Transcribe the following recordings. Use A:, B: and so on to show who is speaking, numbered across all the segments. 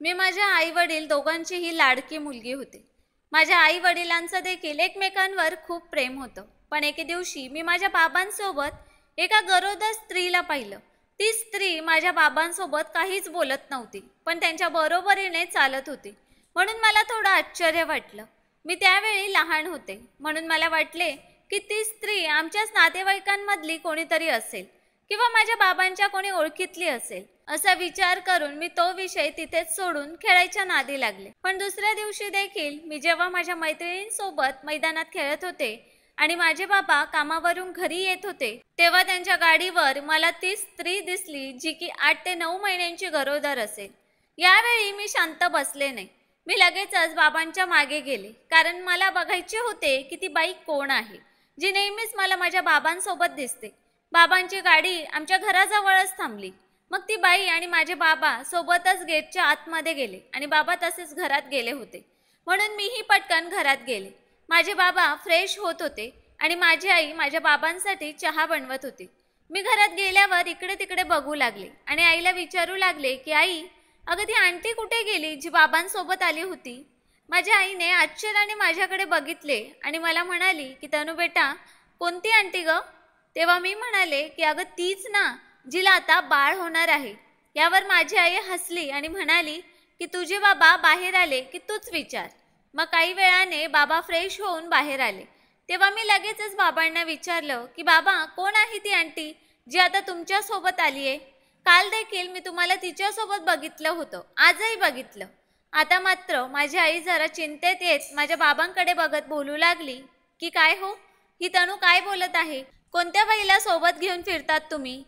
A: मी माझ्या आई-वडील दोघांचीही लाडकी मुलगी होते. माझ्या आई-वडिलांचं देखील एकमेकांवर खूप प्रेम होतं. पण एके दिवशी मी माझ्या बाबांसोबत एका गरोदर स्त्रीला पाहिलं. ती स्त्री माझ्या बाबांसोबत काहीच बोलत नव्हती, पण त्यांच्या बरोबरीने चालत होती. म्हणून मला थोडं आश्चर्य वाटलं. मी त्यावेळी लहान होते, म्हणून मला वाटले की ती स्त्री आमच्याच नातेवाईकांमधली कोणीतरी असेल किंवा माझ्या बाबांच्या कोणी ओळखीतली असेल. असा विचार करून मी तो विषय तिथेच सोडून खेळायच्या नादी लागले. पण दुसऱ्या दिवशी देखील मी जेव्हा माझ्या मैत्रिणींसोबत मैदानात खेळत होते आणि माझे बाबा कामावरून घरी येत होते, तेव्हा त्यांच्या गाडीवर मला ती स्त्री दिसली जी की 8 ते 9 महिन्यांची गरोदर असेल. यावेळी मी शांत बसले नाही. मी लगेचच बाबांच्या मागे गेले, कारण मला बघायचे होते की ती बाई कोण आहे जी नेहमीच मला माझ्या बाबांसोबत दिसते. बाबांची गाडी आमच्या घराजवळच थांबली. मग ती बाई आणि माझे बाबा सोबतच गेटच्या आतमध्ये गेले आणि बाबा तसेच घरात गेले होते, म्हणून मीही पटकन घरात गेले. माझे बाबा फ्रेश होत होते आणि माझी आई माझ्या बाबांसाठी चहा बनवत होती. मी घरात गेल्यावर इकडे तिकडे बघू लागले आणि आईला विचारू लागले की आई, अगं ती आंटी कुठे गेली जी बाबांसोबत आली होती? माझ्या आईने आश्चर्याने माझ्याकडे बघितले आणि मला म्हणाली की तनू बेटा, कोणती आंटी ग? तेव्हा मी म्हणाले की अगं तीच ना, जिला आता बाळ होणार आहे. यावर माझी आई हसली आणि म्हणाली की तुझे बाबा बाहेर आले की तूच विचार. मग काही वेळाने बाबा फ्रेश होऊन बाहेर आले. तेव्हा मी लगेचच बाबांना विचारलं की बाबा, कोण आहे ती आंटी जी आता तुमच्या सोबत आली आहे? काल देखील मी तुम्हाला तिच्यासोबत बघितलं होतं, आजही बघितलं. आता मात्र माझी आई जरा चिंतेत येत माझ्या बाबांकडे बघत बोलू लागली की काय हो, ही तनू काय बोलत आहे? कोणत्या बाईला सोबत घेऊन फिरतात तुम्ही?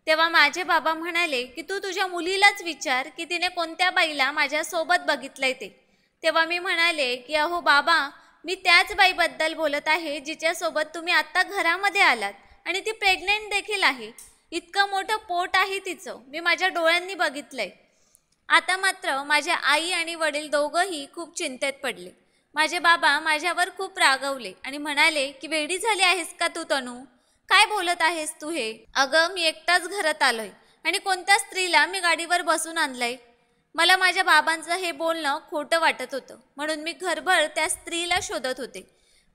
A: तेव्हा माझे बाबा म्हणाले की तू तुझ्या मुलीलाच विचार की तिने कोणत्या बाईला माझ्यासोबत बघितलंय ते. तेव्हा मी म्हणाले की अहो बाबा, मी त्याच बाईबद्दल बोलत आहे जिच्यासोबत तुम्ही आत्ता घरामध्ये आलात आणि ती प्रेग्नेंट देखील आहे. इतकं मोठं पोट आहे तिचं, मी माझ्या डोळ्यांनी बघितलंय. आता मात्र माझ्या आई आणि वडील दोघंही खूप चिंतेत पडले. माझे बाबा माझ्यावर खूप रागवले आणि म्हणाले की वेडी झाली आहेस का तू तनू? काय बोलत आहेस तू हे? अगं, मी एकटाच घरात आलोय आणि कोणत्या स्त्रीला मी गाडीवर बसून आणलंय? मला माझ्या बाबांचं हे बोलणं खोटं वाटत होतं, म्हणून मी घरभर त्या स्त्रीला शोधत होते.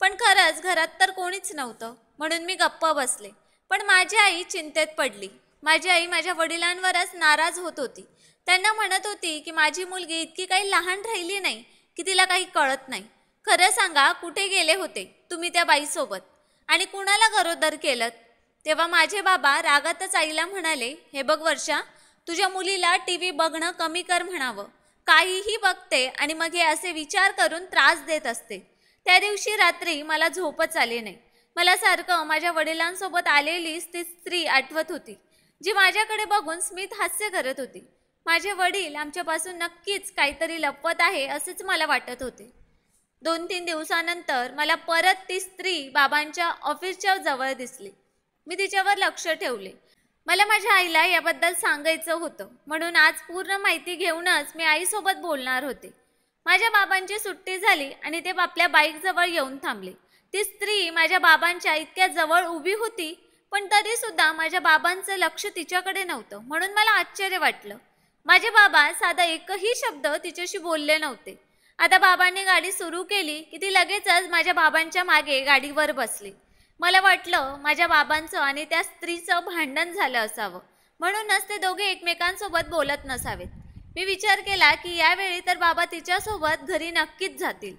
A: पण खरंच घरात तर कोणीच नव्हतं, म्हणून मी गप्प बसले. पण माझी आई चिंतेत पडली. माझी आई माझ्या वडिलांवरच नाराज होत होती. त्यांना म्हणत होती की माझी मुलगी इतकी काही लहान राहिली नाही की तिला काही कळत नाही. खरं सांगा, कुठे गेले होते तुम्ही त्या बाईसोबत आणि कुणाला गरोदर केलं? तेव्हा माझे बाबा रागातच आईला म्हणाले, हे बघ वर्षा, तुझ्या मुलीला टीव्ही बघणं कमी कर म्हणावं. काहीही बघते आणि मग हे असे विचार करून त्रास देत असते. त्या दिवशी रात्री मला झोपच आली नाही. मला सारखं माझ्या वडिलांसोबत आलेलीच ती स्त्री आठवत होती जी माझ्याकडे बघून स्मित हास्य करत होती. माझे वडील आमच्यापासून नक्कीच काहीतरी लपवत आहे असेच मला वाटत होते. 2-3 दिवसानंतर मला परत ती स्त्री बाबांच्या ऑफिसच्या जवळ दिसली. मी तिच्यावर लक्ष ठेवले. मला माझ्या आईला याबद्दल सांगायचं होतं, म्हणून आज पूर्ण माहिती घेऊनच मी आईसोबत बोलणार होते. माझ्या बाबांची सुट्टी झाली आणि ते आपल्या बाईकजवळ येऊन थांबले. ती स्त्री माझ्या बाबांच्या इतक्या जवळ उभी होती, पण तरी सुद्धा माझ्या बाबांचं लक्ष तिच्याकडे नव्हतं, म्हणून मला आश्चर्य वाटलं. माझे बाबा साधा एकही शब्द तिच्याशी बोलले नव्हते. आता बाबांनी गाडी सुरू केली की ती लगेचच माझ्या बाबांच्या मागे गाडीवर बसली. मला वाटलं माझ्या बाबांचं आणि त्या स्त्रीचं भांडण झालं असावं, म्हणूनच ते दोघे एकमेकांसोबत बोलत नसावेत. मी विचार केला की यावेळी तर बाबा तिच्यासोबत घरी नक्कीच जातील,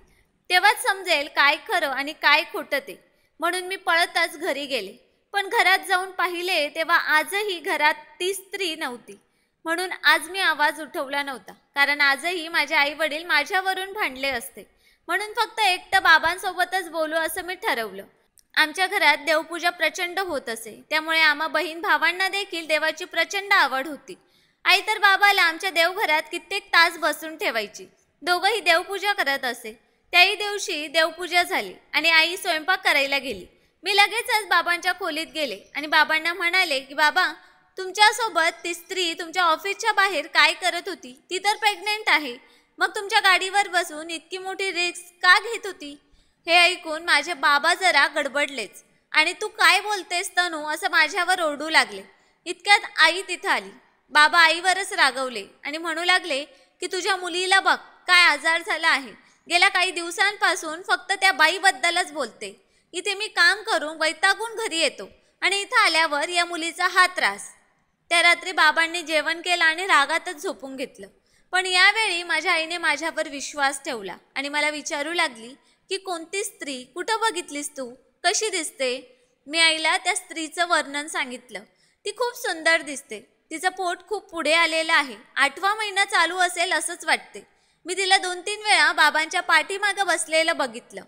A: तेव्हाच समजेल काय खरं आणि काय खोटं ते. म्हणून मी पळतच घरी गेले. पण घरात जाऊन पाहिले तेव्हा आजही घरात ती स्त्री नव्हती. म्हणून आज मी आवाज उठवला नव्हता, कारण आजही माझे आई वडील माझ्यावरून भांडले असते. म्हणून फक्त एकटं बाबांसोबतच बोलू असं मी ठरवलं. आमच्या घरात देवपूजा प्रचंड होत असे, त्यामुळे आम्हा बहीण भावांना देखील देवाची प्रचंड आवड होती. आई तर बाबाला आमच्या देवघरात कित्येक तास बसून ठेवायची. दोघंही देवपूजा करत असे. त्याही दिवशी देवपूजा झाली आणि आई स्वयंपाक करायला गेली. मी लगेचच बाबांच्या खोलीत गेले आणि बाबांना म्हणाले की बाबा, तुमच्यासोबत ती स्त्री तुमच्या ऑफिसच्या बाहेर काय करत होती? ती तर प्रेग्नेंट आहे. मग तुमच्या गाडीवर बसून इतकी मोठी रिस्क का घेत होती? हे ऐकून माझे बाबा जरा गडबडलेच आणि तू काय बोलतेस तनू, असं माझ्यावर ओरडू लागले. इतक्यात आई तिथं आली. बाबा आईवरच रागवले आणि म्हणू लागले की तुझ्या मुलीला बघ काय आजार झाला आहे, गेल्या काही दिवसांपासून फक्त त्या बाईबद्दलच बोलते. इथे मी काम करून वैतागून घरी येतो आणि इथं आल्यावर या मुलीचा हा त्रास. त्या रात्री बाबांनी जेवण केलं आणि रागातच झोपून घेतलं. पण यावेळी माझ्या आईने माझ्यावर विश्वास ठेवला आणि मला विचारू लागली की कोणती स्त्री, कुठं बघितलीस तू, कशी दिसते. मी आईला त्या स्त्रीचं वर्णन सांगितलं. ती खूप सुंदर दिसते, तिचं पोट खूप पुढे आलेलं आहे, 8वा महिना चालू असेल असंच वाटते. मी तिला 2-3 वेळा बाबांच्या पाठीमागं बसलेलं बघितलं.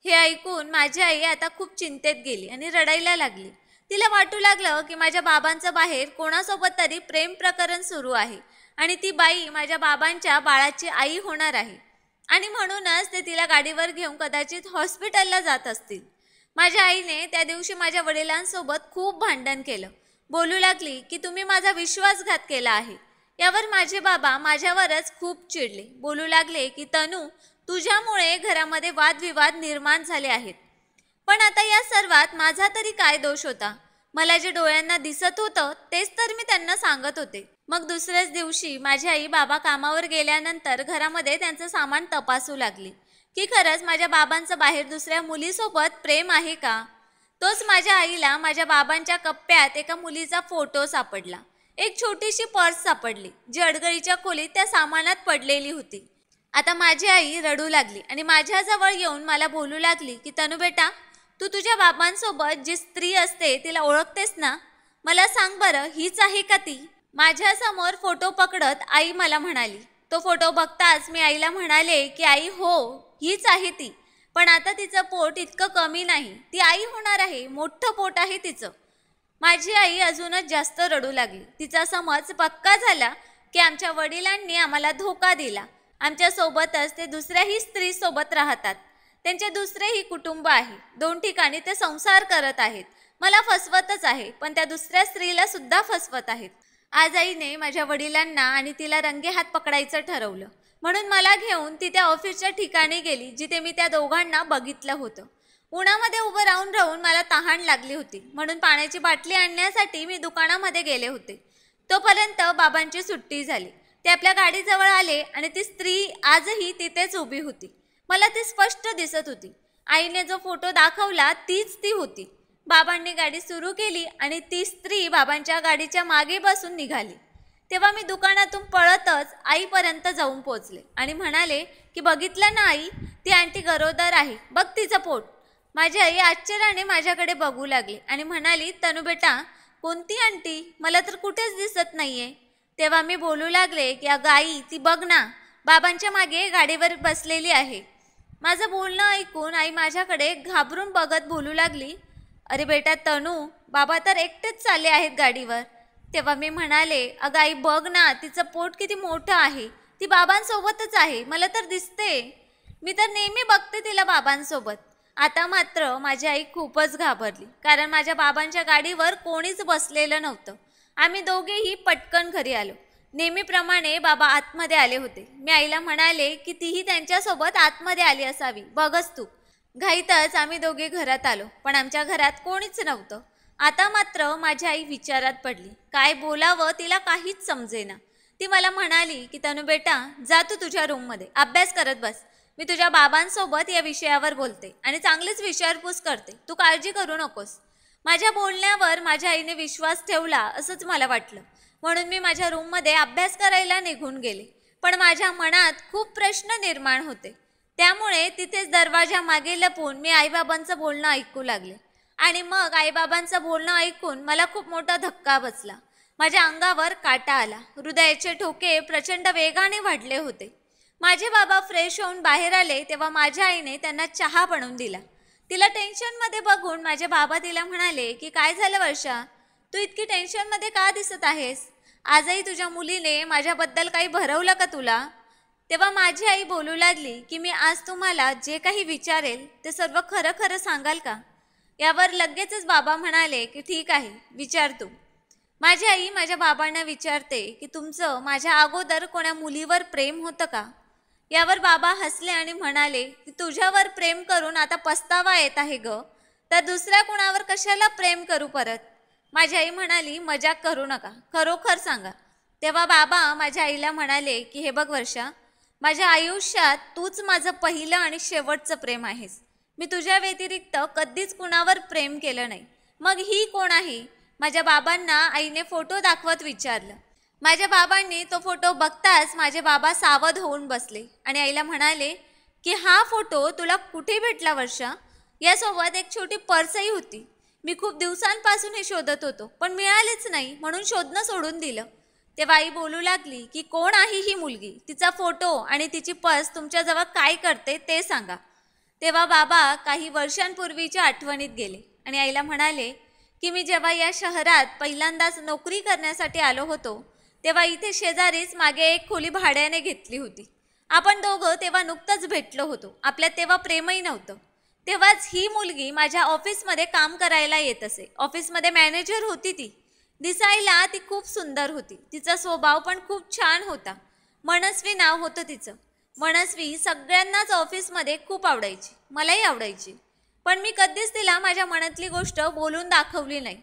A: हे ऐकून माझी आई आता खूप चिंतेत गेली आणि रडायला लागली. तिला वाटू लागलं की माझ्या बाबांचं बाहेर कोणासोबत तरी प्रेम प्रकरण सुरू आहे आणि ती बाई माझ्या बाबांच्या बाळाची आई होणार आहे आणि म्हणूनच ते तिला गाडीवर घेऊन कदाचित हॉस्पिटलला जात असतील. माझ्या आईने त्या दिवशी माझ्या वडिलांसोबत खूप भांडण केलं. बोलू लागली की तुम्ही माझा विश्वासघात केला आहे. यावर माझे बाबा माझ्यावरच खूप चिडले. बोलू लागले की तनू, तुझ्यामुळे घरामध्ये वादविवाद निर्माण झाले आहेत. पण आता या सर्वात माझा तरी काय दोष होता. मला जे डोळ्यांना दिसत होतं तेच तर मी त्यांना सांगत होते. मग दुसऱ्याच दिवशी माझी आई बाबा कामावर गेल्यानंतर घरामध्ये त्यांचं सामान तपासू लागली की खरंच माझ्या बाबांचं बाहेर दुसऱ्या मुलीसोबत प्रेम आहे का. तोच माझ्या आईला माझ्या बाबांच्या कप्प्यात एका मुलीचा फोटो सापडला. एक छोटीशी पर्स सापडली जी अडगळीच्या खोलीत त्या सामानात पडलेली होती. आता माझी आई रडू लागली आणि माझ्याजवळ येऊन मला बोलू लागली की तनू बेटा, तू तुझ्या बाबांसोबत जी स्त्री असते तिला ओळखतेस ना, मला सांग बरं, हीच आहे का ती. माझ्यासमोर फोटो पकडत आई मला म्हणाली. तो फोटो बघताच मी आईला म्हणाले की आई हो, हीच आहे ती. पण आता तिचं पोट इतकं कमी नाही, ती आई होणार आहे, मोठं पोट आहे तिचं. माझी आई अजूनच जास्त रडू लागली. तिचा समज पक्का झाला की आमच्या वडिलांनी आम्हाला धोका दिला. आमच्यासोबतच ते दुसऱ्याही स्त्रीसोबत राहतात. त्यांचे दुसरेही कुटुंब आहे, 2 ठिकाणी ते संसार करत आहेत. मला फसवतच आहे, पण त्या दुसऱ्या स्त्रीला सुद्धा फसवत आहेत. आज आईने माझ्या वडिलांना आणि तिला रंगेहात पकडायचं ठरवलं. म्हणून मला घेऊन ती त्या ऑफिसच्या ठिकाणी गेली जिथे मी त्या दोघांना बघितलं होतं. उन्हामध्ये उभं राहून राहून मला तहान लागली होती, म्हणून पाण्याची बाटली आणण्यासाठी मी दुकानामध्ये गेले होते. तोपर्यंत बाबांची सुट्टी झाली. ते आपल्या गाडीजवळ आले आणि ती स्त्री आजही तिथेच उभी होती. मला ती स्पष्ट दिसत होती. आईने जो फोटो दाखवला तीच ती होती. बाबांनी गाडी सुरू केली आणि ती स्त्री बाबांच्या गाडीच्या मागे बसून निघाली. तेव्हा मी दुकानातून पळतच आईपर्यंत जाऊन पोचले आणि म्हणाले की बघितलं ना आई, ती आंटी गरोदर आहे, बघ तिचं पोट. माझी आई आश्चर्याने माझ्याकडे बघू लागली आणि म्हणाली, तनू बेटा, कोणती आंटी, मला तर कुठेच दिसत नाहीये. तेव्हा मी बोलू लागले की अगं आई, ती बघ ना, बाबांच्या मागे गाडीवर बसलेली आहे. माझं बोलणं ऐकून आई माझ्याकडे घाबरून बघत बोलू लागली, अरे बेटा तनू, बाबा तर एकटेच चालले आहेत गाडीवर. तेव्हा मी म्हणाले, अगं आई बघ ना, तिचं पोट किती मोठं आहे, ती बाबांसोबतच आहे, मला तर दिसते. मी तर नेहमी बघते तिला बाबांसोबत. आता मात्र माझी आई खूपच घाबरली, कारण माझ्या बाबांच्या गाडीवर कोणीच बसलेलं नव्हतं. आम्ही दोघेही पटकन घरी आलो. नेहमीप्रमाणे बाबा आतमध्ये आले होते. मी आईला म्हणाले की तीही त्यांच्यासोबत आतमध्ये आली असावी, बघच तू. घाईतच आम्ही दोघे घरात आलो, पण आमच्या घरात कोणीच नव्हतं. आता मात्र माझी आई विचारात पडली. काय बोलावं तिला काहीच समजेना. ती मला म्हणाली की तनू बेटा, जा तू तुझ्या रूममध्ये अभ्यास करत बस. मी तुझ्या बाबांसोबत या विषयावर बोलते आणि चांगलीच विचारपूस करते, तू काळजी करू नकोस. माझ्या बोलण्यावर माझ्या आईने विश्वास ठेवला असंच मला वाटलं, म्हणून मी माझ्या रूममध्ये अभ्यास करायला निघून गेले. पण माझ्या मनात खूप प्रश्न निर्माण होते. त्यामुळे तिथेच दरवाजा मागे लपून मी आईबाबांचं बोलणं ऐकू लागले. आणि मग आईबाबांचं बोलणं ऐकून मला खूप मोठा धक्का बसला. माझ्या अंगावर काटा आला. हृदयाचे ठोके प्रचंड वेगाने वाढले होते. माझे बाबा फ्रेश होऊन बाहेर आले तेव्हा माझ्या आईने त्यांना चहा बनवून दिला. तिला टेन्शनमध्ये बघून माझे बाबा तिला म्हणाले की काय झालं वर्षा, तू इतकी टेन्शनमध्ये का दिसत आहेस? आजही तुझ्या मुलीने माझ्याबद्दल काही भरवलं का तुला? तेव्हा माझी आई बोलू लागली की मी आज तुम्हाला जे काही विचारेल ते सर्व खरं खरं सांगाल का? यावर लगेचच बाबा म्हणाले की ठीक आहे, विचार तू. माझी आई माझ्या बाबांना विचारते की तुमचं माझ्या अगोदर कोणा मुलीवर प्रेम होतं का? यावर बाबा हसले आणि म्हणाले की तुझ्यावर प्रेम करून आता पस्तावा येत आहे ग, तर दुसऱ्या कुणावर कशाला प्रेम करू परत? माझी आई म्हणाली, मजाक करू नका, खरोखर सांगा. तेव्हा बाबा माझ्या आईला म्हणाले की हे बघ वर्षा, माझ्या आयुष्यात तूच माझं पहिलं आणि शेवटचं प्रेम आहेस. मी तुझ्या व्यतिरिक्त कधीच कुणावर प्रेम केलं नाही. मग ही कोण आहे? माझ्या बाबांना आईने फोटो दाखवत विचारलं. माझ्या बाबांनी तो फोटो बघताच माझे बाबा सावध होऊन बसले आणि आईला म्हणाले की हा फोटो तुला कुठे भेटला वर्षा? यासोबत एक छोटी पर्सही होती. मी खूप दिवसांपासून हे शोधत होतो, पण मिळालेच नाही, म्हणून शोधणं सोडून दिलं. तेव्हा आई बोलू लागली की कोण आहे ही मुलगी? तिचा फोटो आणि तिची पर्स तुमच्याजवळ काय करते ते सांगा. तेव्हा बाबा काही वर्षांपूर्वीच्या आठवणीत गेले आणि आईला म्हणाले की मी जेव्हा या शहरात पहिल्यांदाच नोकरी करण्यासाठी आलो होतो, तेव्हा इथे शेजारीच मागे एक खोली भाड्याने घेतली होती. आपण दोघं तेव्हा नुकतंच भेटलो होतो. आपल्यात तेव्हा प्रेमही नव्हतं. तेव्हाच ही मुलगी माझ्या ऑफिसमध्ये काम करायला येत असे. ऑफिसमध्ये मॅनेजर होती ती. दिसायला ती खूप सुंदर होती. तिचा स्वभाव पण खूप छान होता. मनस्वी नाव होतं तिचं. मनस्वी सगळ्यांनाच ऑफिसमध्ये खूप आवडायची. मलाही आवडायची. पण मी कधीच तिला माझ्या मनातली गोष्ट बोलून दाखवली नाही.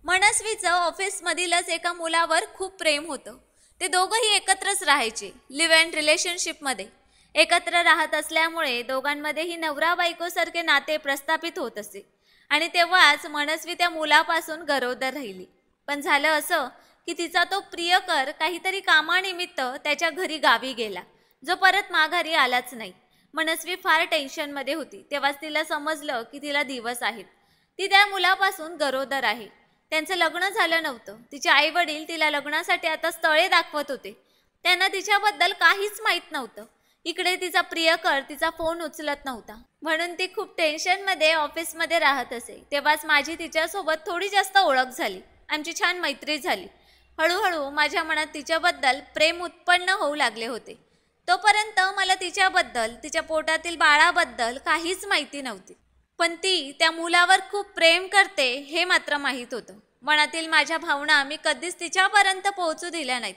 A: मनस्वीचं ऑफिसमधीलच एका मुलावर खूप प्रेम होतं. ते दोघंही एकत्रच राहायचे, लिव्ह इन रिलेशनशिपमध्ये. एकत्र राहत असल्यामुळे दोघांमध्येही नवरा बायकोसारखे नाते प्रस्थापित होत असे. आणि तेव्हाच मनस्वी त्या मुलापासून गरोदर राहिली. पण झालं असं की तिचा तो प्रियकर काहीतरी कामानिमित्त त्याच्या घरी गावी गेला, जो परत माघारी आलाच नाही. मनस्वी फार टेन्शनमध्ये होती. तेव्हाच तिला समजलं की तिला दिवस आहेत. ती त्या मुलापासून गरोदर आहे. त्यांचं लग्न झालं नव्हतं. तिचे आई वडील तिला लग्नासाठी आता स्थळे दाखवत होते. त्यांना तिच्याबद्दल काहीच माहीत नव्हतं. इकडे तिचा प्रियकर तिचा फोन उचलत नव्हता, म्हणून ती खूप टेन्शनमध्ये ऑफिसमध्ये राहत असे. तेव्हाच माझी तिच्यासोबत थोडी जास्त ओळख झाली. आमची छान मैत्री झाली. हळूहळू माझ्या मनात तिच्याबद्दल प्रेम उत्पन्न होऊ लागले होते. तोपर्यंत मला तिच्याबद्दल, तिच्या पोटातील बाळाबद्दल काहीच माहिती नव्हती. पण ती त्या मुलावर खूप प्रेम करते हे मात्र माहीत होतं. मनातील माझ्या भावना मी कधीच तिच्यापर्यंत पोहोचू दिल्या नाहीत.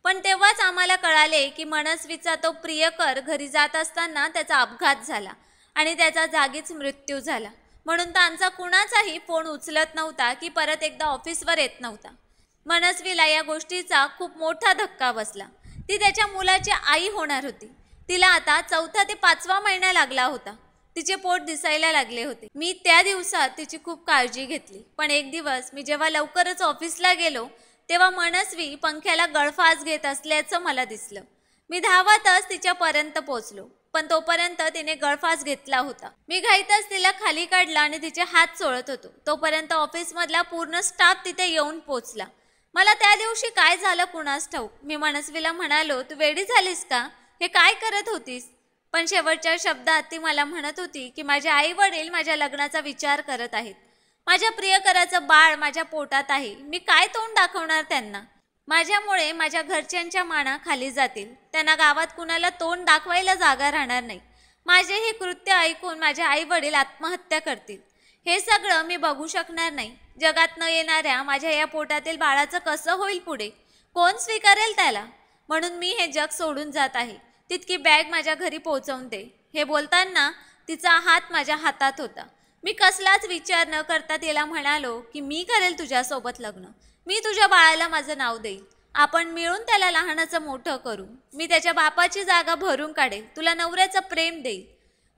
A: पण तेव्हाच आम्हाला कळाले की मनस्वीचा तो प्रियकर घरी जात असताना त्याचा अपघात झाला आणि त्याचा जागीच मृत्यू झाला. म्हणून त्यांचा कुणाचाही फोन उचलत नव्हता की परत एकदा ऑफिसवर येत नव्हता. मनस्वीला या गोष्टीचा खूप मोठा धक्का बसला. ती त्याच्या मुलाची आई होणार होती. तिला आता 4था ते 5वा महिना लागला होता. तिचे पोट दिसायला लागले होते. मी त्या दिवसात तिची खूप काळजी घेतली. पण एक दिवस मी जेव्हा लवकरच ऑफिसला गेलो, तेव्हा मनस्वी पंख्याला गळफास घेत असल्याचं मला दिसलं. मी धावतच तिच्यापर्यंत पोचलो, पण तोपर्यंत तिने गळफास घेतला होता. मी घाईतच तिला खाली काढला आणि तिचे हात चोळत होतो. तोपर्यंत ऑफिसमधला पूर्ण स्टाफ तिथे येऊन पोचला. मला त्या दिवशी काय झालं कुणास ठाऊक. मी मनस्वीला म्हणालो, तू वेडी झालीस का? हे काय करत होतीस? पण शेवटच्या शब्दात ती मला म्हणत होती की माझे आई वडील माझ्या लग्नाचा विचार करत आहेत. माझ्या प्रियकराचं बाळ माझ्या पोटात आहे. मी काय तोंड दाखवणार त्यांना? माझ्यामुळे माझ्या घरच्यांच्या माना खाली जातील. त्यांना गावात कुणाला तोंड दाखवायला जागा राहणार नाही. माझे हे कृत्य ऐकून माझे आई वडील आत्महत्या करतील. हे सगळं मी बघू शकणार नाही. जगात न येणाऱ्या माझ्या या पोटातील बाळाचं कसं होईल पुढे? कोण स्वीकारेल त्याला? म्हणून मी हे जग सोडून जात आहे. तितकी बॅग माझ्या घरी पोहोचवून दे. हे बोलताना तिचा हात माझ्या हातात होता. मी कसलाच विचार न करता तिला म्हणालो की मी करेल तुझ्यासोबत लग्न. मी तुझ्या बाळाला माझं नाव देईल. आपण मिळून त्याला लहानाचं मोठं करू. मी त्याच्या बापाची जागा भरून काढेल. तुला नवऱ्याचं प्रेम देईल.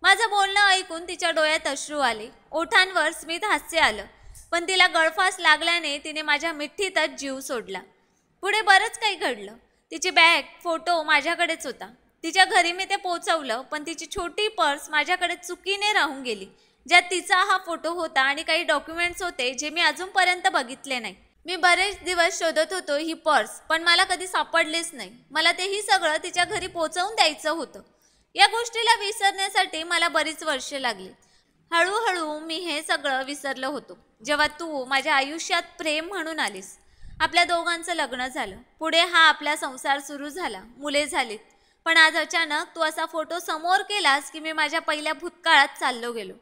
A: माझं बोलणं ऐकून तिच्या डोळ्यात अश्रू आले. ओठांवर स्मित हास्य आलं. पण तिला गळफास लागल्याने तिने माझ्या मिठीतच जीव सोडला. पुढे बरंच काही घडलं. तिची बॅग, फोटो माझ्याकडेच होता. तिच्या घरी मी ते पोचवलं, पण तिची छोटी पर्स माझ्याकडे चुकीने राहून गेली, ज्यात तिचा हा फोटो होता आणि काही डॉक्युमेंट्स होते जे मी अजूनपर्यंत बघितले नाही. मी बरेच दिवस शोधत होतो ही पर्स, पण मला कधी सापडलीच नाही. मला तेही सगळं तिच्या घरी पोचवून द्यायचं होतं. या गोष्टीला विसरण्यासाठी मला बरीच वर्षे लागली. हळूहळू मी हे सगळं विसरलो होतो जेव्हा तू माझ्या आयुष्यात प्रेम म्हणून आलीस. आपल्या दोघांचं लग्न झालं. पुढे हा आपला संसार सुरू झाला. मुले झालीत. पण आज अचानक तू असा फोटो समोर केलास की मी माझ्या पहिल्या भूतकाळात चाललो गेलो.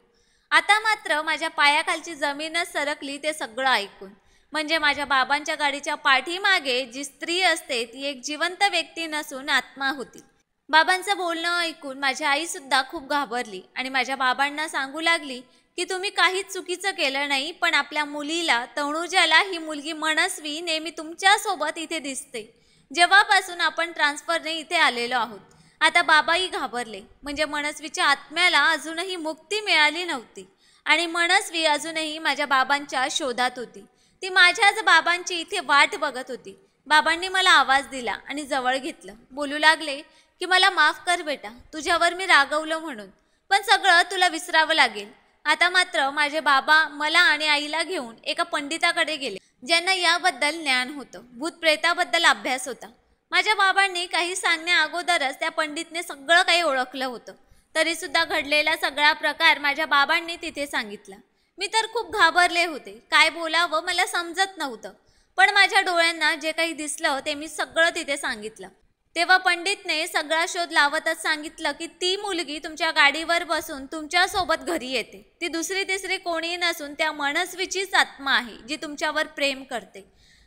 A: आता मात्र माझ्या पायाखालची जमीनच सरकली ते सगळं ऐकून. म्हणजे माझ्या बाबांच्या गाडीच्या पाठीमागे जी स्त्री असते ती एक जिवंत व्यक्ती नसून आत्मा होती. बाबांचं बोलणं ऐकून माझी आईसुद्धा खूप घाबरली आणि माझ्या बाबांना सांगू लागली की तुम्ही काहीच चुकीचं केलं नाही, पण आपल्या मुलीला, तनुजाला, ही मुलगी मनस्वी नेहमी तुमच्यासोबत इथे दिसते. जेव्हापासून आपण ट्रान्सफरने इथे आलेलो आहोत. आता बाबाही घाबरले. म्हणजे मनस्वीच्या आत्म्याला अजूनही मुक्ती मिळाली नव्हती आणि मनस्वी अजूनही माझ्या बाबांच्या शोधात होती. ती माझ्याच बाबांची इथे वाट बघत होती. बाबांनी मला आवाज दिला आणि जवळ घेतलं. बोलू लागले की मला माफ कर बेटा, तुझ्यावर मी रागवलं म्हणून, पण सगळं तुला विसरावं लागेल. आता मात्र माझे बाबा मला आणि आईला घेऊन एका पंडिताकडे गेले, ज्यांना याबद्दल ज्ञान होतं. भूतप्रेताबद्दल अभ्यास होता. माझ्या बाबांनी काही सांगण्या अगोदरच त्या पंडितने सगळं काही ओळखलं होतं. तरीसुद्धा घडलेला सगळा प्रकार माझ्या बाबांनी तिथे सांगितला. मी तर खूप घाबरले होते. काय बोलावं मला समजत नव्हतं. पण माझ्या डोळ्यांना जे काही दिसलं ते मी सगळं तिथे सांगितलं. तेव्हा पंडितने सगळा शोध लावतच सांगितलं की ती मुलगी तुमच्या गाडीवर बसून तुमच्यासोबत घरी येते. ती दुसरी तिसरी कोणी नसून त्या मनस्वीचीच आत्मा आहे, जी तुमच्यावर प्रेम करते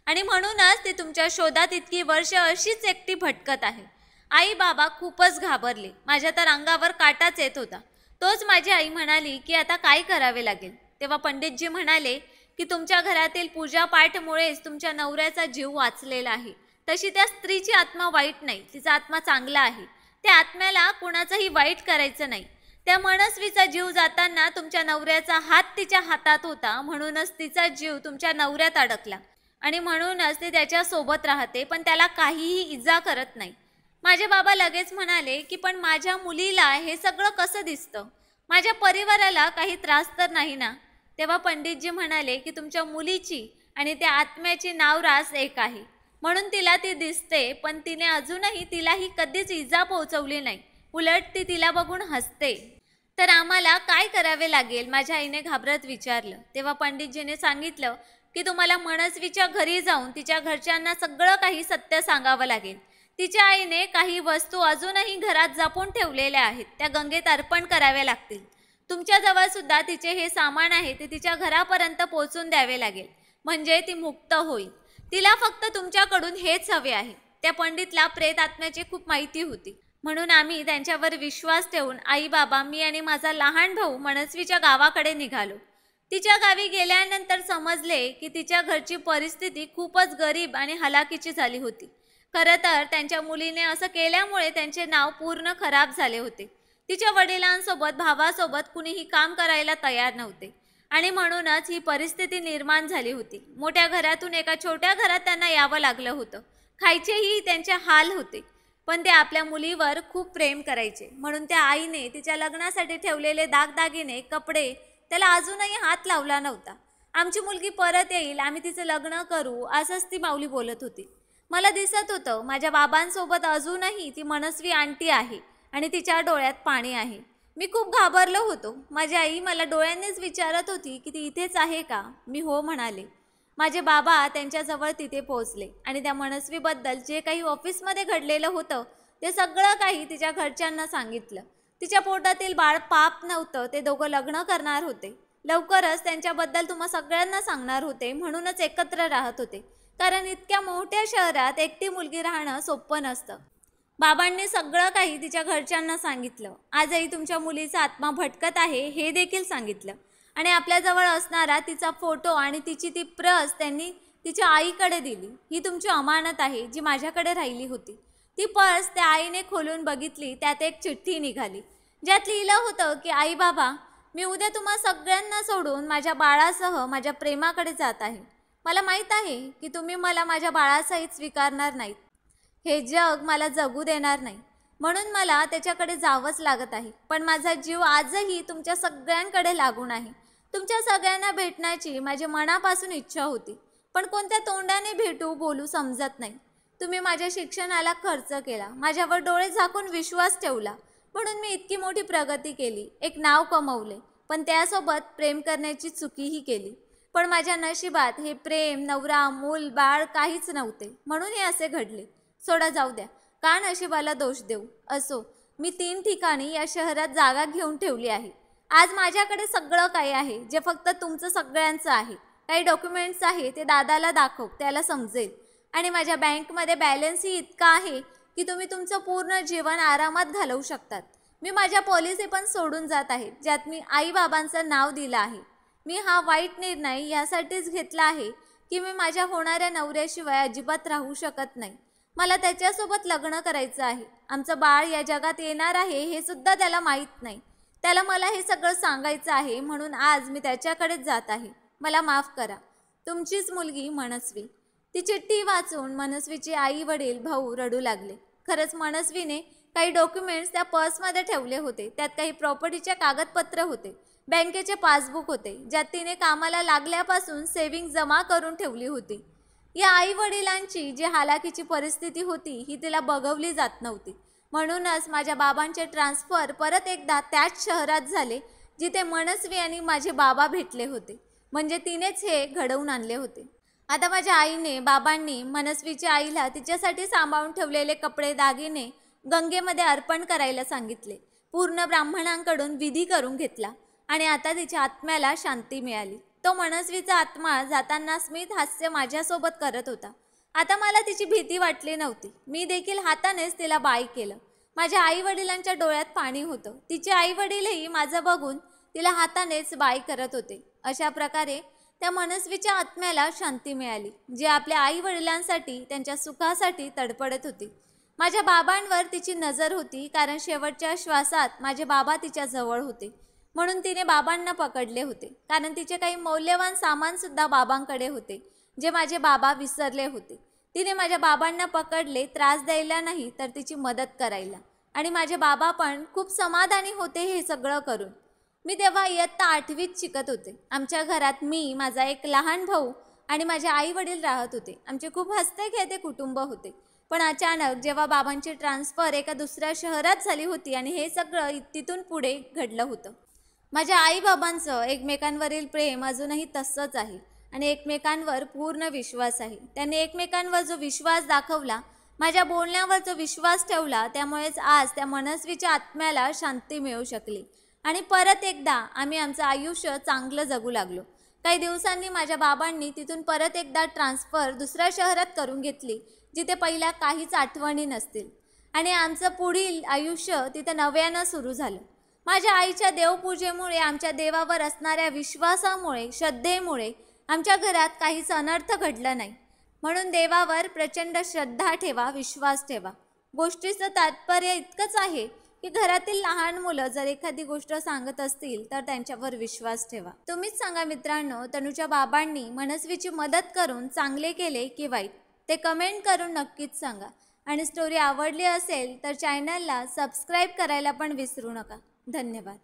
A: आणि म्हणूनच ती तुमच्या शोधात इतकी वर्ष अशीच एकटी भटकत आहे. आई बाबा खूपच घाबरले. माझ्या तर अंगावर काटाच येत होता. तोच माझी आई म्हणाली की आता काय करावे लागेल. तेव्हा पंडितजी म्हणाले की तुमच्या घरातील पूजापाठमुळेच तुमच्या नवऱ्याचा जीव वाचलेला आहे. तशी त्या स्त्रीची आत्मा वाईट नाही, तिचा आत्मा चांगला आहे. त्या आत्म्याला कुणाचंही वाईट करायचं नाही. त्या मनस्वीचा जीव जाताना तुमच्या नवऱ्याचा हात तिच्या हातात होता, म्हणूनच तिचा जीव तुमच्या नवऱ्यात अडकला आणि म्हणूनच ते त्याच्यासोबत राहते, पण त्याला काहीही इजा करत नाही. माझे बाबा लगेच म्हणाले की पण माझ्या मुलीला हे सगळं कसं दिसतं? माझ्या परिवाराला काही त्रास तर नाही ना? तेव्हा पंडितजी म्हणाले की तुमच्या मुलीची आणि त्या आत्म्याची नावरास एक आहे, म्हणून तिला ती दिसते, पण तिने अजूनही तिलाही कधीच इजा पोहोचवली नाही. उलट ती तिला बघून हसते. तर आम्हाला काय करावे लागेल? माझ्या आईने घाबरत विचारलं. तेव्हा पंडितजीने सांगितलं की तुम्हाला मनस्वीच्या घरी जाऊन तिच्या घरच्यांना सगळं काही सत्य सांगावं लागेल. तिच्या आईने काही वस्तू अजूनही घरात जपून ठेवलेल्या आहेत, त्या गंगेत अर्पण कराव्या लागतील. तुमच्याजवळ सुद्धा तिचे हे सामान आहे ते तिच्या घरापर्यंत पोहोचून द्यावे लागेल, म्हणजे ती मुक्त होईल. तिला फक्त तुमच्याकडून हेच हवे आहे. त्या पंडितला प्रेत आत्म्याची खूप माहिती होती, म्हणून आम्ही त्यांच्यावर विश्वास ठेवून आई बाबा, मी आणि माझा लहान भाऊ मनस्वीच्या गावाकडे निघालो. तिच्या गावी गेल्यानंतर समजले की तिच्या घरची परिस्थिती खूपच गरीब आणि हलाखीची झाली होती. खरं तर त्यांच्या मुलीने असं केल्यामुळे त्यांचे नाव पूर्ण खराब झाले होते. तिच्या वडिलांसोबत भावासोबत कुणीही काम करायला तयार नव्हते आणि म्हणूनच ही परिस्थिती निर्माण झाली होती. मोठ्या घरातून एका छोट्या घरात त्यांना यावं लागलं होतं. खायचेही त्यांचे हाल होते, पण ते आपल्या मुलीवर खूप प्रेम करायचे, म्हणून त्या आईने तिच्या लग्नासाठी ठेवलेले दागदागिने, कपडे त्याला अजूनही हात लावला नव्हता. आमची मुलगी परत येईल, आम्ही तिचं लग्न करू, असंच ती माऊली बोलत होती. मला दिसत होतं माझ्या बाबांसोबत अजूनही ती मनस्वी आंटी आहे आणि तिच्या डोळ्यात पाणी आहे. मी खूप घाबरलो होतो. माझी आई मला डोळ्यांनीच विचारत होती की ती इथेच आहे का? मी हो म्हणाले. माझे बाबा त्यांच्याजवळ तिथे पोहोचले आणि त्या मनस्वीबद्दल जे काही ऑफिसमध्ये घडलेलं होतं ते सगळं काही तिच्या घरच्यांना सांगितलं. तिच्या पोटातील बाळ पाप नव्हतं, ते दोघं लग्न करणार होते. लवकरच त्यांच्याबद्दल तुम्हा सगळ्यांना सांगणार होते, म्हणूनच एकत्र राहत होते, कारण इतक्या मोठ्या शहरात एकटी मुलगी राहणं सोपं नसतं. बाबांनी सगळं काही तिच्या घरच्यांना सांगितलं. आजही तुमच्या मुलीचा आत्मा भटकत आहे हे देखील सांगितलं आणि आपल्याजवळ असणारा तिचा फोटो आणि तिची ती प्रस त्यांनी तिच्या आईकडे दिली. ही तुमची अमानत आहे जी माझ्याकडे राहिली होती. ती पर्स त्या आईने खोलून बघितली. त्यात एक चिठ्ठी निघाली, ज्यात लिहिलं होतं की आई बाबा, मी उद्या तुम्हा सगळ्यांना सोडून माझ्या बाळासह माझ्या प्रेमाकडे जात आहे. मला माहीत आहे की तुम्ही मला माझ्या बाळासहित स्वीकारणार नाहीत. हे जग मला जगू देणार नाही, म्हणून मला त्याच्याकडे जावंच लागत आहे. पण माझा जीव आजही तुमच्या सगळ्यांकडे लागून आहे. तुमच्या सगळ्यांना भेटण्याची माझी मनापासून इच्छा होती, पण कोणत्या तोंडाने भेटू बोलू समजत नाही. तुम्ही माझ्या शिक्षणाला खर्च केला, माझ्यावर डोळे झाकून विश्वास ठेवला, म्हणून मी इतकी मोठी प्रगती केली, एक नाव कमवले, पण त्यासोबत प्रेम करण्याची चुकीही केली. पण माझ्या नशिबात हे प्रेम, नवरा, मूल, बाळ काहीच नव्हते, म्हणून हे असे घडले. सोडा, जाऊ द्या, का नशिबाला दोष देऊ. असो, मी 3 ठिकाणी या शहरात जागा घेऊन ठेवली आहे. आज माझ्याकडे सगळं काही आहे जे फक्त तुमचं सगळ्यांचं आहे. काही डॉक्युमेंट्स आहे ते दादाला दाखव, त्याला समजेल. आणि माझ्या बँकमध्ये बॅलन्सही इतका आहे की तुम्ही तुमचं पूर्ण जीवन आरामात घालवू शकतात. मी माझ्या पॉलिसी पण सोडून जात आहे, ज्यात मी आईबाबांचं नाव दिलं आहे. मी हा वाईट निर्णय यासाठीच घेतला आहे की मी माझ्या होणाऱ्या नवऱ्याशिवाय अजिबात राहू शकत नाही. मला त्याच्यासोबत लग्न करायचं आहे. आमचं बाळ या जगात येणार आहे हे सुद्धा त्याला माहीत नाही. त्याला मला हे सगळं सांगायचं आहे, म्हणून आज मी त्याच्याकडेच जात आहे. मला माफ करा. तुमचीच मुलगी मनस्वी. ती चिठ्ठी वाचून मनस्वीचे आई वडील भाऊ रडू लागले. खरंच मनस्वीने काही डॉक्युमेंट्स त्या पर्समध्ये ठेवले होते. त्यात काही प्रॉपर्टीचे कागदपत्र होते, बँकेचे पासबुक होते, ज्यात तिने कामाला लागल्यापासून सेव्हिंग जमा करून ठेवली होती. या आई वडिलांची जी हालाकीची परिस्थिती होती ही तिला बघवली जात नव्हती. म्हणूनच माझ्या बाबांचे ट्रान्सफर परत एकदा त्याच शहरात झाले जिथे मनस्वी आणि माझे बाबा भेटले होते. म्हणजे तिनेच हे घडवून आणले होते. आता माझ्या आईने बाबांनी मनस्वीच्या आईला तिच्यासाठी सांभाळून ठेवलेले कपडे दागिने गंगेमध्ये अर्पण करायला सांगितले. पूर्ण ब्राह्मणांकडून विधी करून घेतला आणि आता तिच्या आत्म्याला शांती मिळाली. तो मनस्वीचा आत्मा जाताना स्मित हास्य माझ्यासोबत करत होता. आता मला तिची भीती वाटली नव्हती. मी देखील हातानेच तिला बाय केलं. माझ्या आई वडिलांच्या डोळ्यात पाणी होतं. तिचे आई वडीलही माझं बघून तिला हातानेच बाय करत होते. अशा प्रकारे त्या मनस्वीच्या आत्म्याला शांती मिळाली, जे आपल्या आई वडिलांसाठी त्यांच्या सुखासाठी तडफडत होती. माझ्या बाबांवर तिची नजर होती, कारण शेवटच्या श्वासात माझे बाबा तिच्या जवळ होते. म्हणून तिने बाबांना पकडले होते, कारण तिचे काही मौल्यवान सामानसुद्धा बाबांकडे होते, जे माझे बाबा विसरले होते. तिने माझ्या बाबांना पकडले, त्रास द्यायला नाही तर तिची मदत करायला. आणि माझे बाबा पण खूप समाधानी होते हे सगळं करून. मी तेव्हा इयत्ता 8वीत शिकत होते. आमच्या घरात मी, माझा एक लहान भाऊ आणि माझे आई वडील राहत होते. आमचे खूप हसते खेळते कुटुंब होते. पण अचानक जेव्हा बाबांची ट्रान्सफर एका दुसऱ्या शहरात झाली होती आणि हे सगळं तिथून पुढे घडलं होतं. माझ्या आईबाबांचं एकमेकांवरील प्रेम अजूनही तसंच आहे आणि एकमेकांवर पूर्ण विश्वास आहे. त्यांनी एकमेकांवर जो विश्वास दाखवला, माझ्या बोलण्यावर जो विश्वास ठेवला, त्यामुळेच आज त्या मनस्वीच्या आत्म्याला शांती मिळू शकली आणि परत एकदा आम्ही आमचं आयुष्य चांगलं जगू लागलो. काही दिवसांनी माझ्या बाबांनी तिथून परत एकदा ट्रान्सफर दुसऱ्या शहरात करून घेतली, जिथे पहिल्या काहीच आठवणी नसतील आणि आमचं पुढील आयुष्य तिथे नव्यानं सुरू झालं. माझ्या आईच्या देवपूजेमुळे, आमच्या देवावर असणाऱ्या विश्वासामुळे, श्रद्धेमुळे आमच्या घरात काहीच अनर्थ घडला नाही. म्हणून देवावर प्रचंड श्रद्धा ठेवा, विश्वास ठेवा. गोष्टीचं तात्पर्य इतकंच आहे की घरातील लहान मुलं जर एखादी गोष्ट सांगत असतील तर त्यांच्यावर विश्वास ठेवा. तुम्हीच सांगा मित्रांनो, तनुच्या बाबांनी मनस्वीची मदत करून चांगले केले की वाईट, ते कमेंट करून नक्कीच सांगा. आणि स्टोरी आवडली असेल तर चॅनलला सबस्क्राईब करायला पण विसरू नका. धन्यवाद.